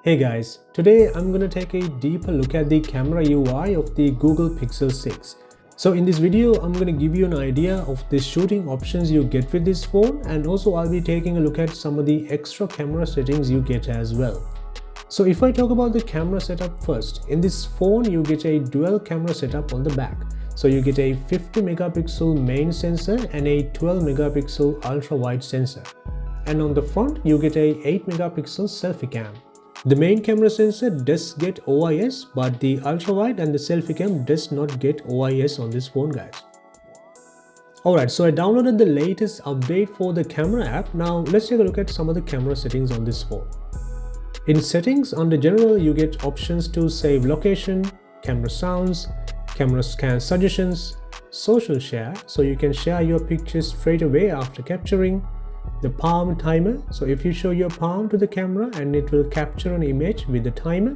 Hey guys, today I'm going to take a deeper look at the camera UI of the Google Pixel 6. So in this video, I'm going to give you an idea of the shooting options you get with this phone, and also I'll be taking a look at some of the extra camera settings you get as well. So if I talk about the camera setup first, in this phone you get a dual camera setup on the back. So you get a 50 megapixel main sensor and a 12 megapixel ultra wide sensor. And on the front you get a 8 megapixel selfie cam. The main camera sensor does get OIS, but the ultra-wide and the selfie cam does not get OIS on this phone, guys. Alright, so I downloaded the latest update for the camera app. Now let's take a look at some of the camera settings on this phone. In settings, under general, you get options to save location, camera sounds, camera scan suggestions, social share, so you can share your pictures straight away after capturing, the palm timer, so if you show your palm to the camera and it will capture an image with the timer,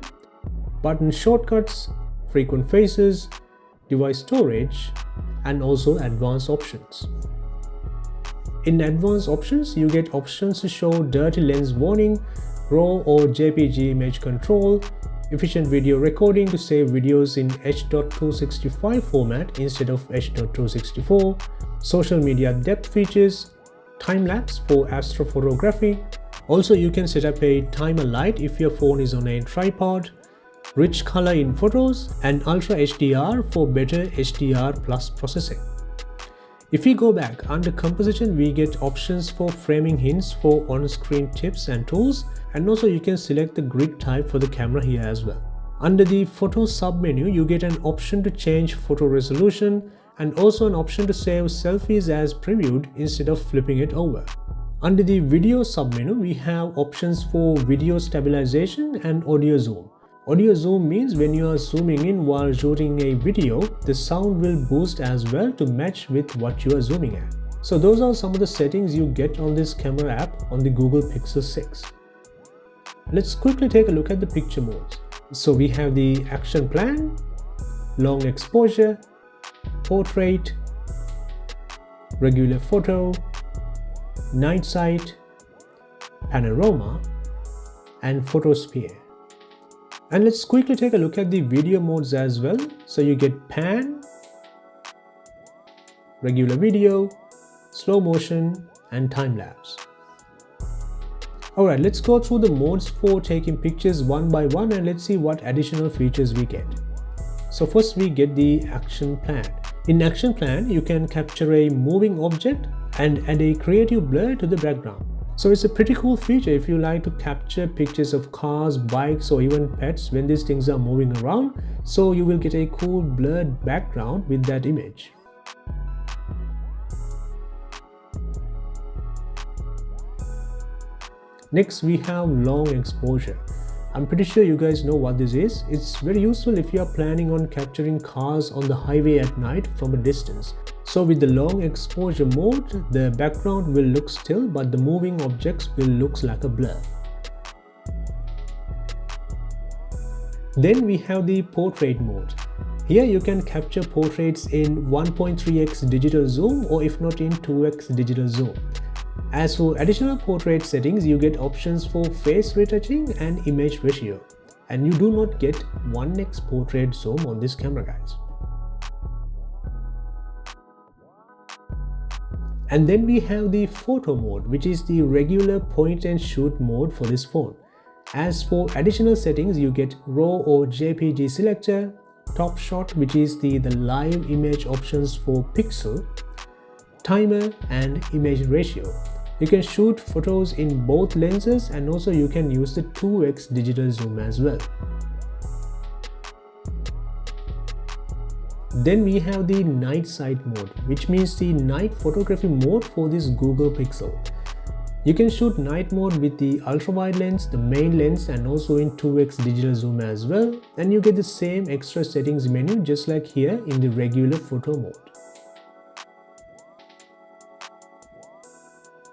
button shortcuts, frequent faces, device storage, and also advanced options. In advanced options, you get options to show dirty lens warning, RAW or JPG image control, efficient video recording to save videos in H.265 format instead of H.264, social media depth features, time-lapse for astrophotography. Also, you can set up a timer light if your phone is on a tripod, rich color in photos, and Ultra HDR for better HDR plus processing. If we go back, under composition we get options for framing hints for on-screen tips and tools, and also you can select the grid type for the camera here as well. Under the photo sub-menu, you get an option to change photo resolution, and also an option to save selfies as previewed instead of flipping it over. Under the video submenu, we have options for video stabilization and audio zoom. Audio zoom means when you are zooming in while shooting a video, the sound will boost as well to match with what you are zooming at. So those are some of the settings you get on this camera app on the Google Pixel 6. Let's quickly take a look at the picture modes. So we have the action plan, long exposure, portrait, regular photo, night sight, panorama, and photosphere. And let's quickly take a look at the video modes as well. So you get pan, regular video, slow motion, and time lapse. Alright, let's go through the modes for taking pictures one by one, and let's see what additional features we get. So first we get the action plan. In action plan, you can capture a moving object and add a creative blur to the background. So it's a pretty cool feature if you like to capture pictures of cars, bikes, or even pets when these things are moving around. So you will get a cool blurred background with that image. Next we have long exposure. I'm pretty sure you guys know what this is. It's very useful if you are planning on capturing cars on the highway at night from a distance. So with the long exposure mode, the background will look still, but the moving objects will look like a blur. Then we have the portrait mode. Here you can capture portraits in 1.3x digital zoom, or if not in 2x digital zoom. As for additional portrait settings, you get options for face retouching and image ratio, and you do not get 1x portrait zoom on this camera, guys. And then we have the photo mode, which is the regular point and shoot mode for this phone. As for additional settings, you get RAW or JPG selector, top shot, which is the live image options for pixel, timer, and image ratio. You can shoot photos in both lenses, and also you can use the 2x digital zoom as well. Then we have the night sight mode, which means the night photography mode for this Google Pixel. You can shoot night mode with the ultra wide lens, the main lens, and also in 2x digital zoom as well, and you get the same extra settings menu just like here in the regular photo mode.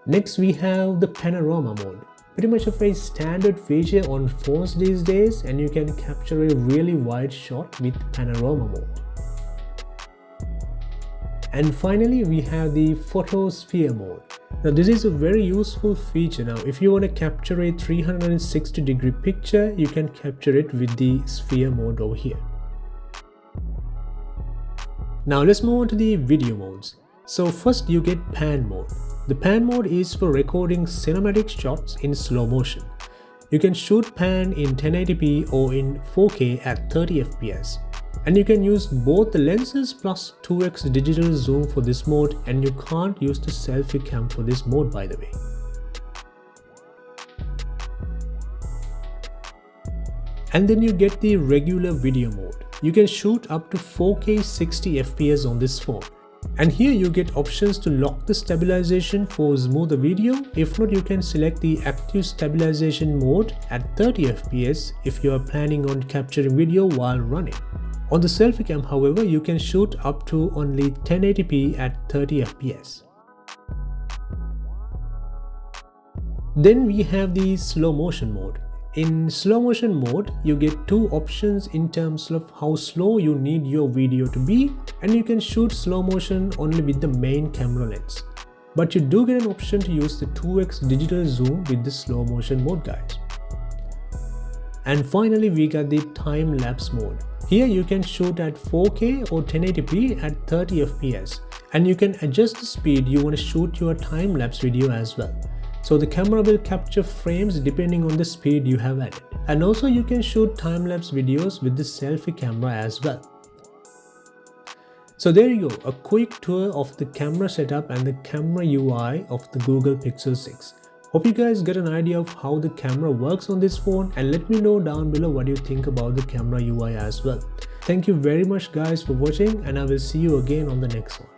Next we have the panorama mode, pretty much of a standard feature on phones these days, and you can capture a really wide shot with panorama mode. And finally we have the photosphere mode. Now this is a very useful feature. Now if you want to capture a 360-degree picture, you can capture it with the sphere mode over here. Now let's move on to the video modes. So first you get pan mode. The pan mode is for recording cinematic shots in slow motion. You can shoot pan in 1080p or in 4K at 30 fps. And you can use both the lenses plus 2x digital zoom for this mode, and you can't use the selfie cam for this mode, by the way. And then you get the regular video mode. You can shoot up to 4K 60 fps on this phone. And here you get options to lock the stabilization for smoother video. If not, you can select the active stabilization mode at 30 fps if you are planning on capturing video while running. On the selfie cam, however, you can shoot up to only 1080p at 30 fps. Then we have the slow motion mode. In slow motion mode, you get two options in terms of how slow you need your video to be, and you can shoot slow motion only with the main camera lens. But you do get an option to use the 2x digital zoom with the slow motion mode, guys. And finally, we got the time lapse mode. Here you can shoot at 4K or 1080p at 30 fps, and you can adjust the speed you want to shoot your time lapse video as well. So the camera will capture frames depending on the speed you have added. And also you can shoot time-lapse videos with the selfie camera as well. So there you go, a quick tour of the camera setup and the camera UI of the Google Pixel 6. Hope you guys get an idea of how the camera works on this phone, and let me know down below what you think about the camera UI as well. Thank you very much guys for watching, and I will see you again on the next one.